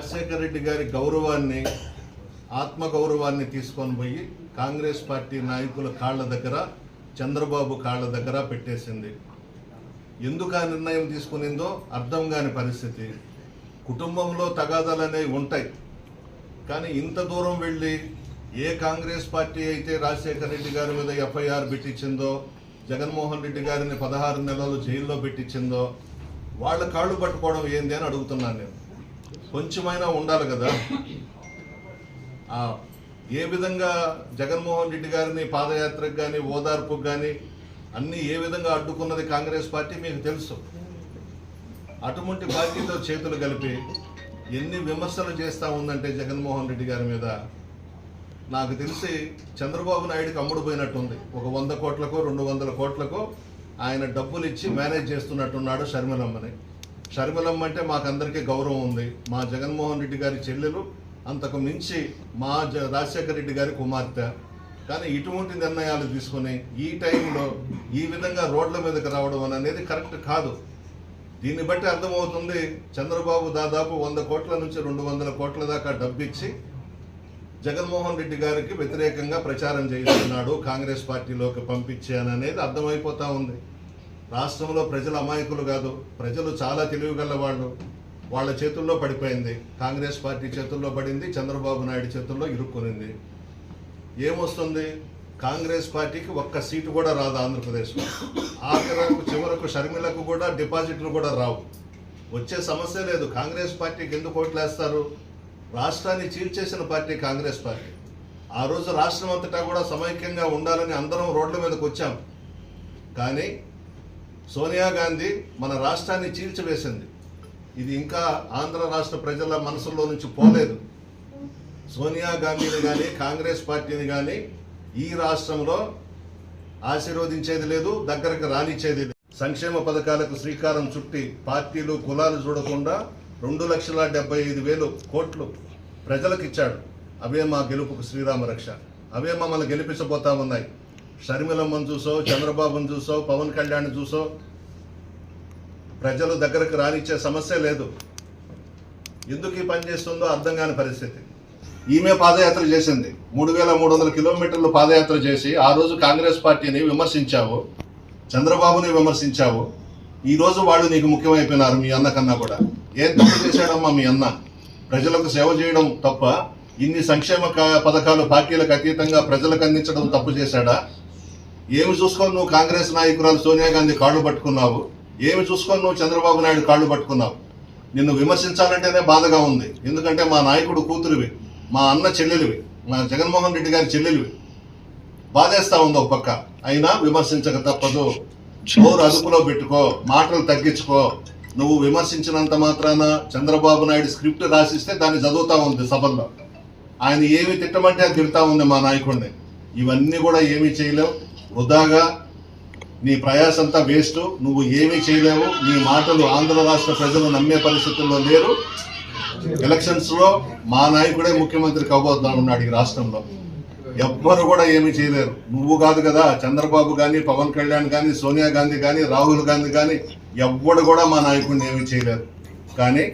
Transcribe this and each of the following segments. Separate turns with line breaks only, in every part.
రాజశేఖర రెడ్డి గారి గౌరవాన్ని, ఆత్మగౌరవాన్ని తీసుకొని పోయి కాంగ్రెస్ పార్టీ నాయకుల కాళ్ళ దగ్గర, చంద్రబాబు కాళ్ళ దగ్గర పెట్టేసింది. ఎందుకు ఆ నిర్ణయం తీసుకునిందో అర్థం కాని పరిస్థితి. కుటుంబంలో తగాదాలు అనేవి ఉంటాయి, కానీ ఇంత దూరం వెళ్ళి ఏ కాంగ్రెస్ పార్టీ అయితే రాజశేఖర రెడ్డి గారి మీద ఎఫ్ఐఆర్ పెట్టించిందో, జగన్మోహన్ రెడ్డి గారిని 16 నెలలు జైల్లో పెట్టించిందో వాళ్ళ కాళ్ళు పట్టుకోవడం ఏంది అని అడుగుతున్నాను నేను. కొంచెమైనా ఉండాలి కదా. ఏ విధంగా జగన్మోహన్ రెడ్డి గారిని పాదయాత్రకు కానీ, ఓదార్పుకు కానీ అన్నీ ఏ విధంగా అడ్డుకున్నది కాంగ్రెస్ పార్టీ మీకు తెలుసు. అటువంటి పార్టీతో చేతులు కలిపి ఎన్ని విమర్శలు చేస్తూ ఉందంటే జగన్మోహన్ రెడ్డి గారి మీద, నాకు తెలిసి చంద్రబాబు నాయుడుకి అమ్ముడు పోయినట్టుంది. ఒక 100 కోట్లకో 200 కోట్లకో ఆయన డబ్బులు ఇచ్చి మేనేజ్ చేస్తున్నట్టున్నాడు షర్మిలమ్మని. షర్మిలమ్మ అంటే మాకందరికీ గౌరవం ఉంది. మా జగన్మోహన్ రెడ్డి గారి చెల్లెలు, అంతకు మించి మా రాజశేఖర రెడ్డి గారి కుమార్తె. కానీ ఇటువంటి నిర్ణయాలు తీసుకుని ఈ టైంలో ఈ విధంగా రోడ్ల మీదకి రావడం అనేది కరెక్ట్ కాదు. దీన్ని బట్టి అర్థమవుతుంది చంద్రబాబు దాదాపు 100 కోట్ల నుంచి 200 కోట్ల దాకా డబ్బిచ్చి జగన్మోహన్ రెడ్డి గారికి వ్యతిరేకంగా ప్రచారం చేస్తున్నాడు, కాంగ్రెస్ పార్టీలోకి పంపించాననేది అర్థమైపోతా ఉంది. రాష్ట్రంలో ప్రజలు అమాయకులు కాదు, ప్రజలు చాలా తెలివిగల వాళ్ళు. వాళ్ళ చేతుల్లో పడిపోయింది, కాంగ్రెస్ పార్టీ చేతుల్లో పడింది, చంద్రబాబు నాయుడు చేతుల్లో ఇరుక్కునింది. ఏమొస్తుంది? కాంగ్రెస్ పార్టీకి ఒక్క సీటు కూడా రాదు ఆంధ్రప్రదేశ్లో. చివరకు షర్మిలకు కూడా డిపాజిట్లు కూడా రావు. వచ్చే సమస్య లేదు. కాంగ్రెస్ పార్టీకి ఎందుకు ఓట్లు వేస్తారు? రాష్ట్రాన్ని చీల్చేసిన పార్టీ కాంగ్రెస్ పార్టీ. ఆ రోజు రాష్ట్రం అంతటా కూడా సమైక్యంగా ఉండాలని అందరం రోడ్ల మీదకి వచ్చాం. కానీ సోనియా గాంధీ మన రాష్ట్రాన్ని చీల్చివేసింది. ఇది ఇంకా ఆంధ్ర రాష్ట్ర ప్రజల మనసులో నుంచి పోలేదు. సోనియా గాంధీని కానీ, కాంగ్రెస్ పార్టీని కానీ ఈ రాష్ట్రంలో ఆశీర్వదించేది లేదు, దగ్గరకు రానిచ్చేది లేదు. సంక్షేమ పథకాలకు శ్రీకారం చుట్టి పార్టీలు కులాలు చూడకుండా 2,75,000 కోట్లు ప్రజలకు ఇచ్చాడు. అవే మా గెలుపుకు శ్రీరామ రక్ష. అవే మమ్మల్ని గెలిపించబోతా ఉన్నాయి. షర్మిలమ్మను చూసో, చంద్రబాబును చూసో, పవన్ కళ్యాణ్ చూసో ప్రజలు దగ్గరకు రానిచ్చే సమస్య లేదు. ఎందుకు ఈ పని చేస్తుందో అర్థం కాని పరిస్థితి. ఈమె పాదయాత్ర చేసింది, 3,300 కిలోమీటర్లు పాదయాత్ర చేసి ఆ రోజు కాంగ్రెస్ పార్టీని విమర్శించావు, చంద్రబాబుని విమర్శించావు. ఈరోజు వాళ్ళు నీకు ముఖ్యమైపోయినారు, మీ అన్న కన్నా కూడా. ఏం తప్పు చేశాడమ్మా మీ అన్న? ప్రజలకు సేవ చేయడం తప్ప, ఇన్ని సంక్షేమ పథకాలు పార్టీలకు అతీతంగా ప్రజలకు అందించడం తప్పు చేశాడా? ఏమి చూసుకొని నువ్వు కాంగ్రెస్ నాయకురాలు సోనియా గాంధీ కాళ్ళు పట్టుకున్నావు? ఏమి చూసుకొని నువ్వు చంద్రబాబు నాయుడు కాళ్ళు పట్టుకున్నావు? నిన్ను విమర్శించాలంటేనే బాధగా ఉంది. ఎందుకంటే మా నాయకుడు కూతురువి, మా అన్న చెల్లెలివి, మా జగన్మోహన్ రెడ్డి గారి చెల్లెలివి. బాధేస్తా ఉంది ఒక పక్క. అయినా విమర్శించక తప్పదు. నోరు అదుపులో పెట్టుకో, మాటలు తగ్గించుకో. నువ్వు విమర్శించినంత మాత్రాన చంద్రబాబు నాయుడు స్క్రిప్ట్ రాసిస్తే దాన్ని చదువుతా ఉంది సభల్లో. ఆయన ఏమి తిట్టమంటే అది తిడతా ఉంది మా నాయకుడిని. ఇవన్నీ కూడా ఏమీ చేయలేవు. వృధాగా నీ ప్రయాసంతా వేస్ట్. నువ్వు ఏమీ చేయలేవు. నీ మాటలు ఆంధ్ర రాష్ట్ర ప్రజలు నమ్మే పరిస్థితుల్లో లేరు. ఎలక్షన్స్లో మా నాయకుడే ముఖ్యమంత్రి కాబోతా ఉన్నాడు ఈ రాష్ట్రంలో. ఎవ్వరు కూడా ఏమీ చేయలేరు. నువ్వు కాదు కదా, చంద్రబాబు కానీ, పవన్ కళ్యాణ్ కానీ, సోనియా గాంధీ కానీ, రాహుల్ గాంధీ కానీ ఎవ్వడు కూడా మా నాయకుడిని ఏమీ చేయలేరు. కానీ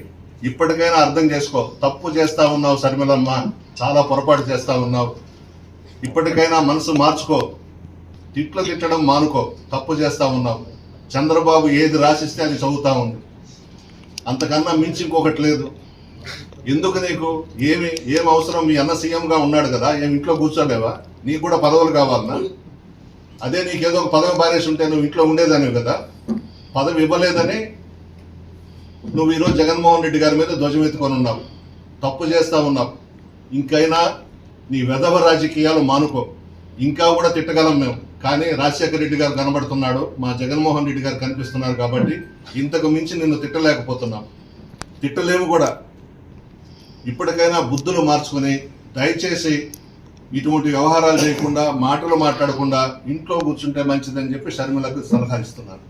ఇప్పటికైనా అర్థం చేసుకో. తప్పు చేస్తా ఉన్నావు షర్మిలమ్మ, చాలా పొరపాటు చేస్తా ఉన్నావు. ఇప్పటికైనా మనసు మార్చుకో. తిట్లు తిట్టడం మానుకో. తప్పు చేస్తా ఉన్నావు. చంద్రబాబు ఏది రాసిస్తే అది చదువుతా ఉంది. అంతకన్నా మించి ఇంకొకటి లేదు. ఎందుకు నీకు ఏం అవసరం? మీ అన్న సీఎంగా ఉన్నాడు కదా, ఏమి ఇంట్లో కూర్చోలేవా? నీకు కూడా పదవులు కావాలన్నా? అదే నీకేదో ఒక పదవి పారేసి ఉంటే నువ్వు ఇంట్లో ఉండేదానివి కదా. పదవి ఇవ్వలేదని నువ్వు ఈరోజు జగన్మోహన్ రెడ్డి గారి మీద ధ్వజమెత్తుకొని ఉన్నావు. తప్పు చేస్తా ఉన్నావు. ఇంకైనా నీ వెధవ రాజకీయాలు మానుకో. ఇంకా కూడా తిట్టగలం మేము, కానీ రాజశేఖర రెడ్డి గారు కనబడుతున్నాడు, మా జగన్మోహన్ రెడ్డి గారు కనిపిస్తున్నారు కాబట్టి ఇంతకు మించి నిన్ను తిట్టలేకపోతున్నాం. తిట్టలేము కూడా. ఇప్పటికైనా బుద్ధులు మార్చుకుని దయచేసి ఇటువంటి వ్యవహారాలు చేయకుండా, మాటలు మాట్లాడకుండా ఇంట్లో కూర్చుంటే మంచిదని చెప్పి షర్మిలకు సలహా ఇస్తున్నారు.